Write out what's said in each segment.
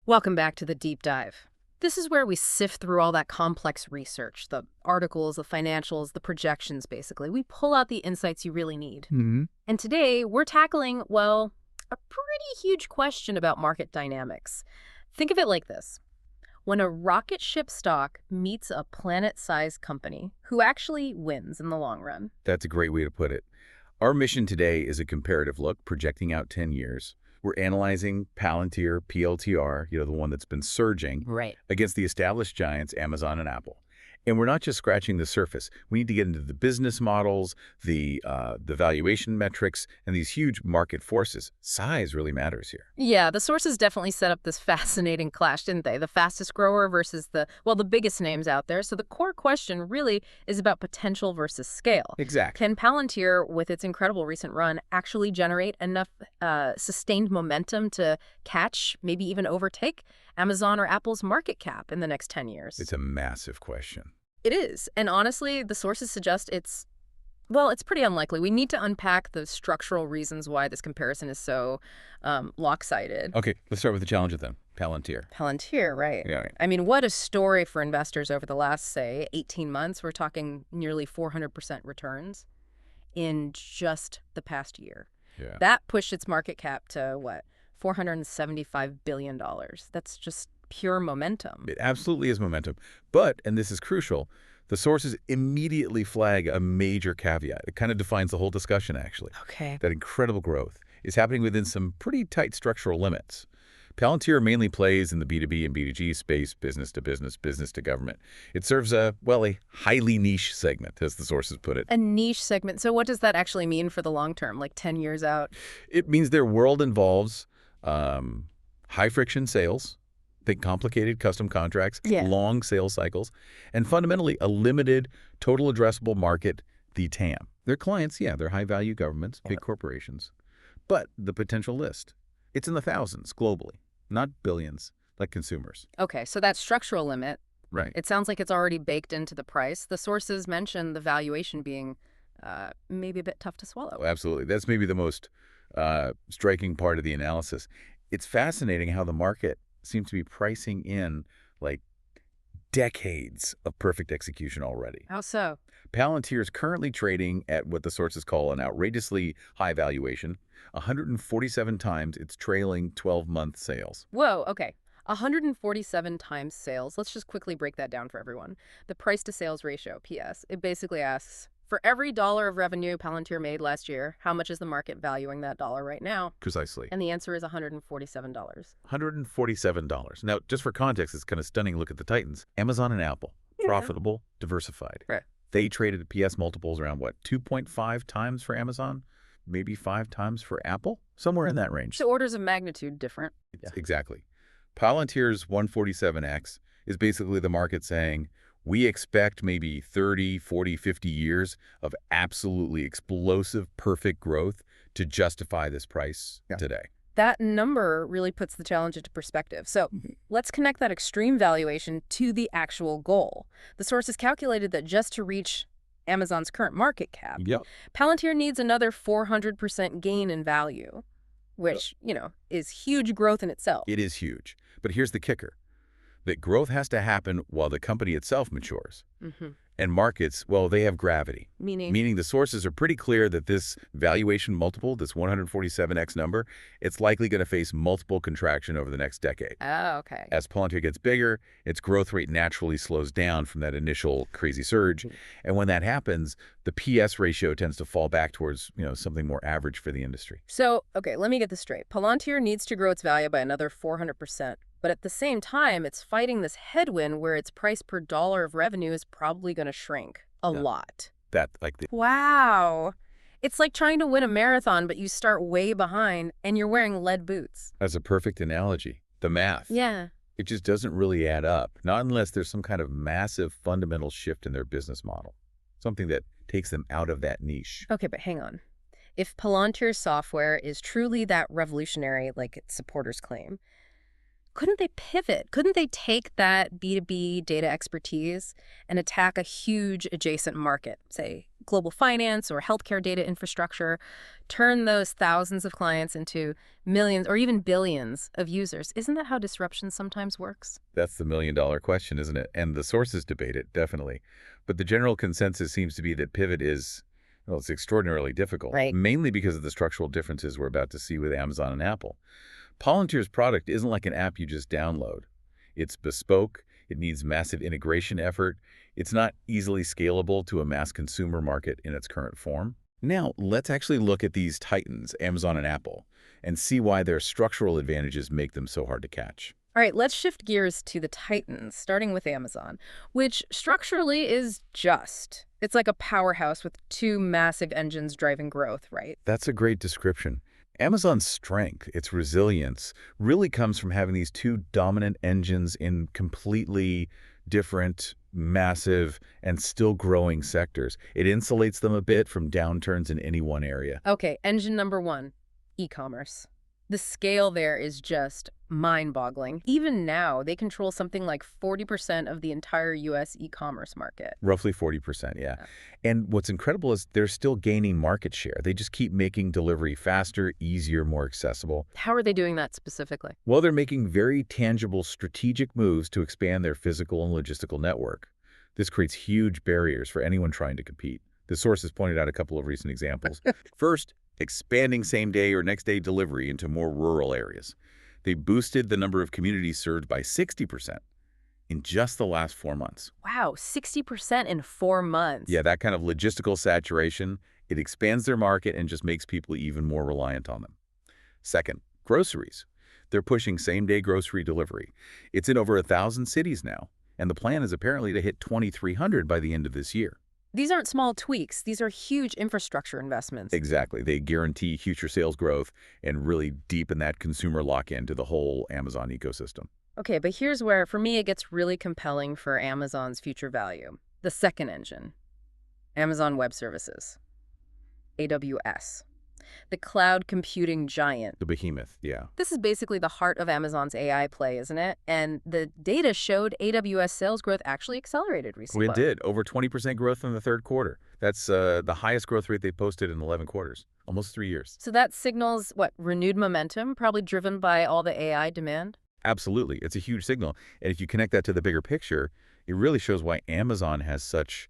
Welcome back to the deep dive. This is where we sift through all that complex research, the articles, the financials, the projections, basically. We pull out the insights you really need. Hmm. And today, we're tackling, well, a pretty huge question about market dynamics. Think of it like this. When a rocket ship stock meets a planet-sized company, who actually wins in the long run? That's a great way to put it. Our mission today is a comparative look, projecting out 10 years. We're analyzing Palantir, PLTR, the one that's been surging, Right. against the established giants, Amazon and Apple. And we're not just scratching the surface. We need to get into the business models, the valuation metrics, and these huge market forces. Size really matters here. Yeah, the sources definitely set up this fascinating clash, didn't they? The fastest grower versus the biggest names out there. So the core question really is about potential versus scale. Exactly. Can Palantir, with its incredible recent run, actually generate enough sustained momentum to catch, maybe even overtake, Amazon or Apple's market cap in the next 10 years? It's a massive question. It is. And honestly, the sources suggest it's pretty unlikely. We need to unpack the structural reasons why this comparison is so lopsided. Okay, let's start with the challenger then, Palantir. Palantir, right. Yeah, right. I mean, what a story for investors over the last, say, 18 months. We're talking nearly 400% returns in just the past year. Yeah. That pushed its market cap to, what, $475 billion. That's just pure momentum. It absolutely is momentum. But, and this is crucial, the sources immediately flag a major caveat. It kind of defines the whole discussion, actually. Okay. That incredible growth is happening within some pretty tight structural limits. Palantir mainly plays in the B2B and B2G space, business to business, business to government. It serves a highly niche segment, as the sources put it. A niche segment. So what does that actually mean for the long term, like 10 years out? It means their world involves high-friction sales, think complicated custom contracts, Yeah. long sales cycles, and fundamentally a limited total addressable market, the TAM. Their clients, they're high-value governments, big corporations. But the potential list, it's in the thousands globally, not billions like consumers. Okay, so that structural limit, Right. it sounds like it's already baked into the price. The sources mention the valuation being maybe a bit tough to swallow. Oh, absolutely. That's maybe the most striking part of the analysis. It's fascinating how the market seems to be pricing in like decades of perfect execution already. How so? Palantir is currently trading at what the sources call an outrageously high valuation, 147 times its trailing 12-month sales. Whoa, okay. 147 times sales. Let's just quickly break that down for everyone. The price to sales ratio, PS, it basically asks, for every dollar of revenue Palantir made last year, how much is the market valuing that dollar right now? Precisely. And the answer is $147. $147. Now, just for context, it's kind of stunning. Look at the titans. Amazon and Apple, profitable, diversified. Right. They traded at PS multiples around, 2.5 times for Amazon, maybe 5 times for Apple, somewhere in that range. So orders of magnitude different. Exactly. Palantir's 147x is basically the market saying, we expect maybe 30, 40, 50 years of absolutely explosive, perfect growth to justify this price today. That number really puts the challenge into perspective. So let's connect that extreme valuation to the actual goal. The sources calculated that just to reach Amazon's current market cap, Palantir needs another 400% gain in value, which, is huge growth in itself. It is huge. But here's the kicker. That growth has to happen while the company itself matures. And markets, they have gravity. Meaning the sources are pretty clear that this valuation multiple, this 147x number, it's likely going to face multiple contraction over the next decade. Oh, okay. As Palantir gets bigger, its growth rate naturally slows down from that initial crazy surge. And when that happens, the PS ratio tends to fall back towards, something more average for the industry. So, okay, let me get this straight. Palantir needs to grow its value by another 400%. But at the same time, it's fighting this headwind where its price per dollar of revenue is probably going to shrink a lot. Wow. It's like trying to win a marathon, but you start way behind and you're wearing lead boots. That's a perfect analogy. The math. Yeah. It just doesn't really add up, not unless there's some kind of massive fundamental shift in their business model, something that takes them out of that niche. Okay, but hang on. If Palantir's software is truly that revolutionary, like its supporters claim, couldn't they pivot? Couldn't they take that B2B data expertise and attack a huge adjacent market, say global finance or healthcare data infrastructure, turn those thousands of clients into millions or even billions of users. Isn't that how disruption sometimes works? That's the million-dollar question, isn't it? And the sources debate it, definitely. But the general consensus seems to be that pivot is, well, it's extraordinarily difficult, Right. mainly because of the structural differences we're about to see with Amazon and Apple. Palantir's product isn't like an app you just download. It's bespoke. It needs massive integration effort. It's not easily scalable to a mass consumer market in its current form. Now, let's actually look at these titans, Amazon and Apple, and see why their structural advantages make them so hard to catch. All right, let's shift gears to the titans, starting with Amazon, which structurally is just. It's like a powerhouse with two massive engines driving growth, right? That's a great description. Amazon's strength, its resilience, really comes from having these two dominant engines in completely different, massive, and still growing sectors. It insulates them a bit from downturns in any one area. Okay, engine number one, e-commerce. The scale there is just mind-boggling. Even now, they control something like 40% of the entire U.S. e-commerce market. Roughly 40%, yeah. And what's incredible is they're still gaining market share. They just keep making delivery faster, easier, more accessible. How are they doing that specifically? Well, they're making very tangible strategic moves to expand their physical and logistical network. This creates huge barriers for anyone trying to compete. The source has pointed out a couple of recent examples. First, expanding same-day or next-day delivery into more rural areas. They boosted the number of communities served by 60% in just the last 4 months. Wow, 60% in 4 months. Yeah, that kind of logistical saturation, it expands their market and just makes people even more reliant on them. Second, groceries. They're pushing same-day grocery delivery. It's in over 1,000 cities now, and the plan is apparently to hit 2,300 by the end of this year. These aren't small tweaks. These are huge infrastructure investments. Exactly. They guarantee future sales growth and really deepen that consumer lock-in to the whole Amazon ecosystem. Okay, but here's where, for me, it gets really compelling for Amazon's future value. The second engine, Amazon Web Services, AWS, the cloud computing giant. The behemoth, yeah. This is basically the heart of Amazon's AI play, isn't it? And the data showed AWS sales growth actually accelerated recently. Well, it did. Over 20% growth in the third quarter. That's the highest growth rate they posted in 11 quarters, almost 3 years. So that signals, what, renewed momentum, probably driven by all the AI demand? Absolutely. It's a huge signal. And if you connect that to the bigger picture, it really shows why Amazon has such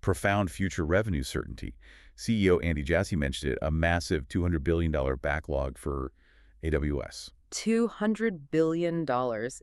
profound future revenue certainty. CEO Andy Jassy mentioned it, a massive $200 billion backlog for AWS. $200 billion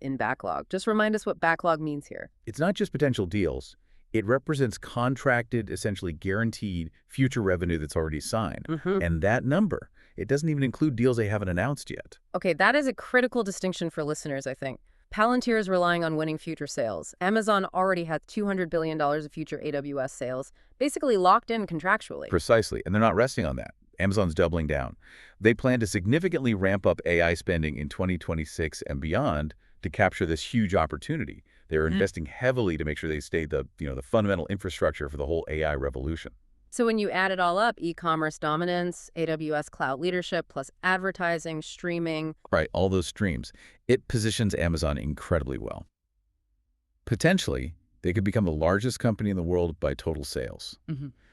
in backlog. Just remind us what backlog means here. It's not just potential deals. It represents contracted, essentially guaranteed future revenue that's already signed. And that number, it doesn't even include deals they haven't announced yet. Okay, that is a critical distinction for listeners, I think. Palantir is relying on winning future sales. Amazon already has $200 billion of future AWS sales, basically locked in contractually. Precisely, and they're not resting on that. Amazon's doubling down. They plan to significantly ramp up AI spending in 2026 and beyond to capture this huge opportunity. They're investing heavily to make sure they stay the fundamental infrastructure for the whole AI revolution. So when you add it all up, e-commerce dominance, AWS cloud leadership, plus advertising, streaming. Right, all those streams. It positions Amazon incredibly well. Potentially, they could become the largest company in the world by total sales,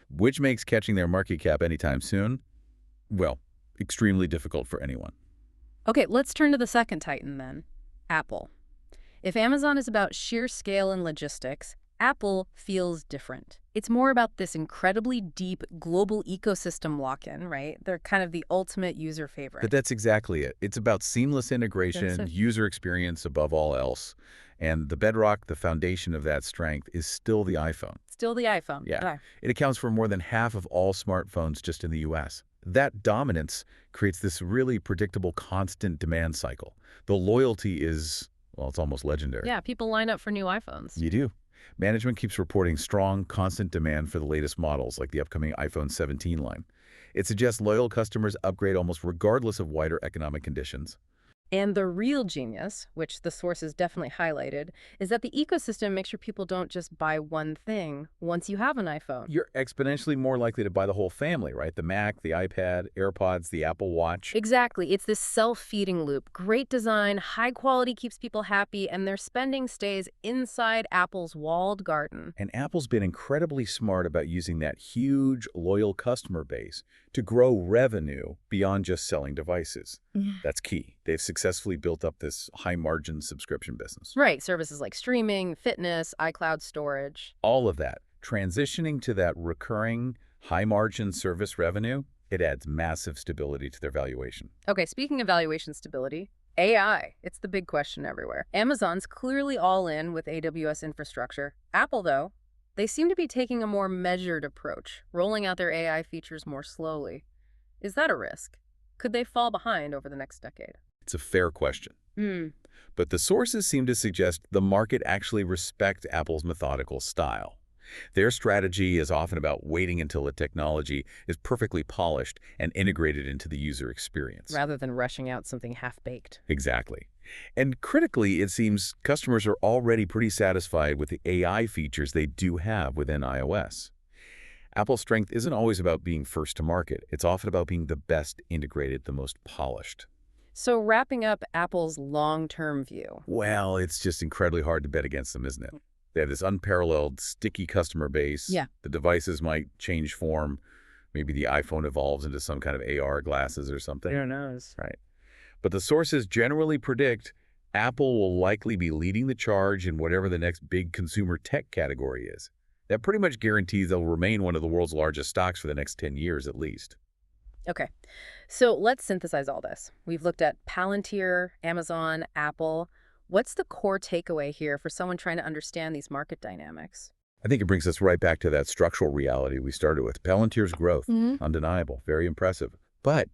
which makes catching their market cap anytime soon, well, extremely difficult for anyone. Okay, let's turn to the second titan then, Apple. If Amazon is about sheer scale and logistics, Apple feels different. It's more about this incredibly deep global ecosystem lock-in, right? They're kind of the ultimate user favorite. But that's exactly it. It's about seamless integration, user experience above all else. And the bedrock, the foundation of that strength is still the iPhone. Still the iPhone. Yeah. Okay. It accounts for more than half of all smartphones just in the US. That dominance creates this really predictable constant demand cycle. The loyalty is, well, it's almost legendary. Yeah, people line up for new iPhones. You do. Management keeps reporting strong, constant demand for the latest models, like the upcoming iPhone 17 line. It suggests loyal customers upgrade almost regardless of wider economic conditions. And the real genius, which the sources definitely highlighted, is that the ecosystem makes sure people don't just buy one thing once you have an iPhone. You're exponentially more likely to buy the whole family, right? The Mac, the iPad, AirPods, the Apple Watch. Exactly. It's this self-feeding loop. Great design, high quality keeps people happy, and their spending stays inside Apple's walled garden. And Apple's been incredibly smart about using that huge, loyal customer base to grow revenue beyond just selling devices. That's key. They've successfully built up this high-margin subscription business. Right. Services like streaming, fitness, iCloud storage. All of that. Transitioning to that recurring, high-margin service revenue, it adds massive stability to their valuation. Okay, speaking of valuation stability, AI. It's the big question everywhere. Amazon's clearly all in with AWS infrastructure. Apple, though, they seem to be taking a more measured approach, rolling out their AI features more slowly. Is that a risk? Could they fall behind over the next decade? It's a fair question. But the sources seem to suggest the market actually respects Apple's methodical style. Their strategy is often about waiting until the technology is perfectly polished and integrated into the user experience. Rather than rushing out something half-baked. Exactly. And critically, it seems customers are already pretty satisfied with the AI features they do have within iOS. Apple's strength isn't always about being first to market. It's often about being the best integrated, the most polished. So wrapping up Apple's long-term view. Well, it's just incredibly hard to bet against them, isn't it? They have this unparalleled, sticky customer base. Yeah. The devices might change form. Maybe the iPhone evolves into some kind of AR glasses or something. Who knows? Right. But the sources generally predict Apple will likely be leading the charge in whatever the next big consumer tech category is. That pretty much guarantees they'll remain one of the world's largest stocks for the next 10 years at least. Okay, so let's synthesize all this. We've looked at Palantir, Amazon, Apple. What's the core takeaway here for someone trying to understand these market dynamics? I think it brings us right back to that structural reality we started with. Palantir's growth, undeniable, very impressive. But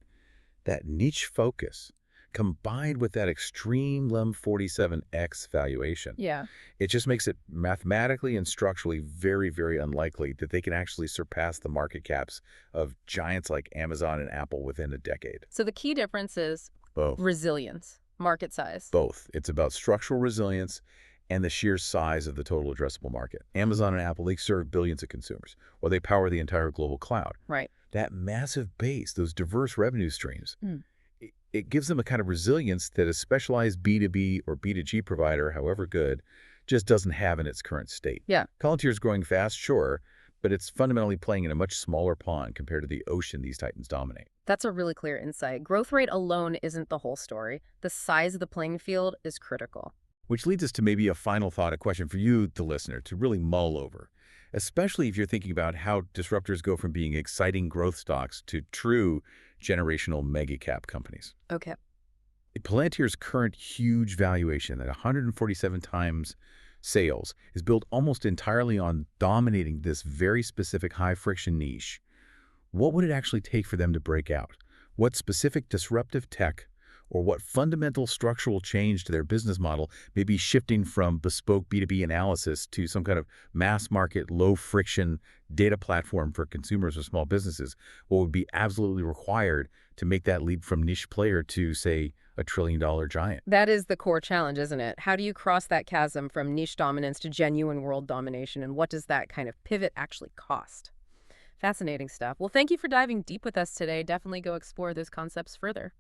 that niche focus, combined with that extreme LUM47X valuation, it just makes it mathematically and structurally very, very unlikely that they can actually surpass the market caps of giants like Amazon and Apple within a decade. So the key difference is resilience, market size. Both. It's about structural resilience and the sheer size of the total addressable market. Amazon and Apple, they serve billions of consumers, or they power the entire global cloud. Right. That massive base, those diverse revenue streams, it gives them a kind of resilience that a specialized B2B or B2G provider, however good, just doesn't have in its current state. Yeah. Palantir is growing fast, sure, but it's fundamentally playing in a much smaller pond compared to the ocean these titans dominate. That's a really clear insight. Growth rate alone isn't the whole story. The size of the playing field is critical. Which leads us to maybe a final thought, a question for you, the listener, to really mull over, especially if you're thinking about how disruptors go from being exciting growth stocks to true generational mega-cap companies. Okay. Palantir's current huge valuation at 147 times sales is built almost entirely on dominating this very specific high-friction niche. What would it actually take for them to break out? What specific disruptive tech or what fundamental structural change to their business model may be shifting from bespoke B2B analysis to some kind of mass-market, low-friction data platform for consumers or small businesses? What would be absolutely required to make that leap from niche player to, say, a trillion-dollar giant? That is the core challenge, isn't it? How do you cross that chasm from niche dominance to genuine world domination, and what does that kind of pivot actually cost? Fascinating stuff. Well, thank you for diving deep with us today. Definitely go explore those concepts further.